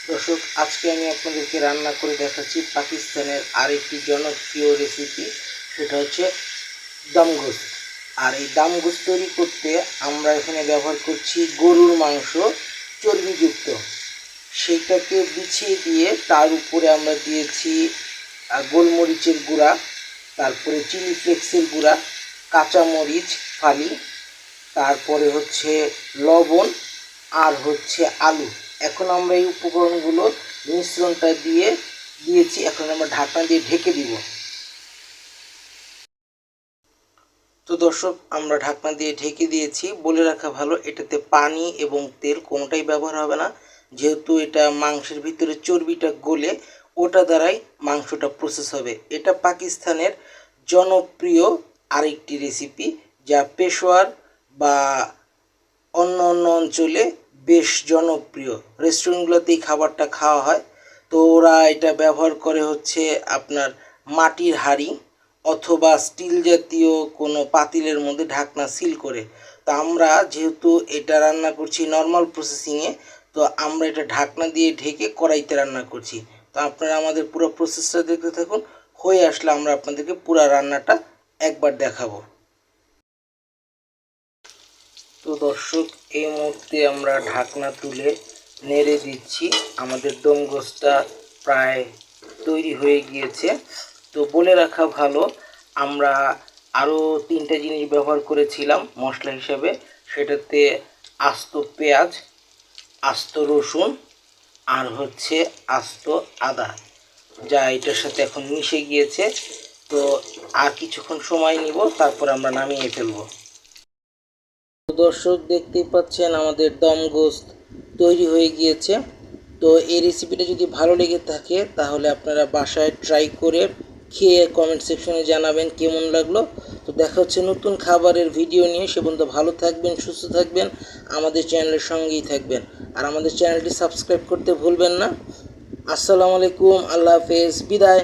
দর্শক, আজকে আমি আপনাদেরকে রান্না করে দেখাচ্ছি পাকিস্তানের আরেকটি জনপ্রিয় রেসিপি, সেটা হচ্ছে দম গোস্ত। আর এই দম গোস্ত তৈরি করতে আমরা এখানে ব্যবহার করছি গরুর মাংস চর্বিযুক্ত। সেইটাকে বিছিয়ে দিয়ে তার উপরে আমরা দিয়েছি গোলমরিচের গুঁড়া, তারপরে চিলি ফ্লেক্সের গুঁড়া, কাঁচামরিচ ফালি, তারপরে হচ্ছে লবণ, আর হচ্ছে আলু। এখন আমরা এই উপকরণগুলো মিশ্রণটা দিয়েছি। এখন আমরা ঢাকনা দিয়ে ঢেকে দিব। তো দর্শক, আমরা ঢাকনা দিয়ে ঢেকে দিয়েছি। বলে রাখা ভালো, এটাতে পানি এবং তেল কোনোটাই ব্যবহার হবে না, যেহেতু এটা মাংসের ভিতরে চর্বিটা গলে ওটা দ্বারাই মাংসটা প্রসেস হবে। এটা পাকিস্তানের জনপ্রিয় আরেকটি রেসিপি, যা পেশোয়ার বা অন্য অন্য অঞ্চলে বেশ জনপ্রিয়। রেস্টুরেন্টগুলোতে এই খাবারটা খাওয়া হয়। তো ওরা এটা ব্যবহার করে হচ্ছে আপনার মাটির হাঁড়ি অথবা স্টিল জাতীয় কোনো পাতিলের মধ্যে ঢাকনা সিল করে। তো আমরা যেহেতু এটা রান্না করছি নর্মাল প্রসেসিংয়ে, তো আমরা এটা ঢাকনা দিয়ে ঢেকে কড়াইতে রান্না করছি। তো আপনারা আমাদের পুরো প্রসেসটা দেখতে থাকুন। হয়ে আসলে আমরা আপনাদেরকে পুরো রান্নাটা একবার দেখাবো। তো দর্শক, এই মুহূর্তে আমরা ঢাকনা তুলে নেড়ে দিচ্ছি। আমাদের দম গোস্তটা প্রায় তৈরি হয়ে গিয়েছে। তো বলে রাখা ভালো, আমরা আরও 3টা জিনিস ব্যবহার করেছিলাম মশলা হিসাবে। সেটাতে আস্ত পেঁয়াজ, আস্ত রসুন, আর হচ্ছে আস্ত আদা, যা এটার সাথে এখন মিশে গিয়েছে। তো আর কিছুক্ষণ সময় নিব, তারপর আমরা নামিয়ে ফেলবো। দর্শক, দেখতেই পাচ্ছেন আমাদের দম গোস্ত তৈরি হয়ে গিয়েছে। তো এই রেসিপিটা যদি ভালো লেগে থাকে তাহলে আপনারা বাসায় ট্রাই করে খেয়ে কমেন্ট সেকশনে জানাবেন কেমন লাগলো। তো দেখা হচ্ছে নতুন খাবারের ভিডিও নিয়ে। সে পর্যন্ত ভালো থাকবেন, সুস্থ থাকবেন, আমাদের চ্যানেলের সঙ্গেই থাকবেন। আর আমাদের চ্যানেলটি সাবস্ক্রাইব করতে ভুলবেন না। আসসালামু আলাইকুম, আল্লাহ হাফেজ, বিদায়।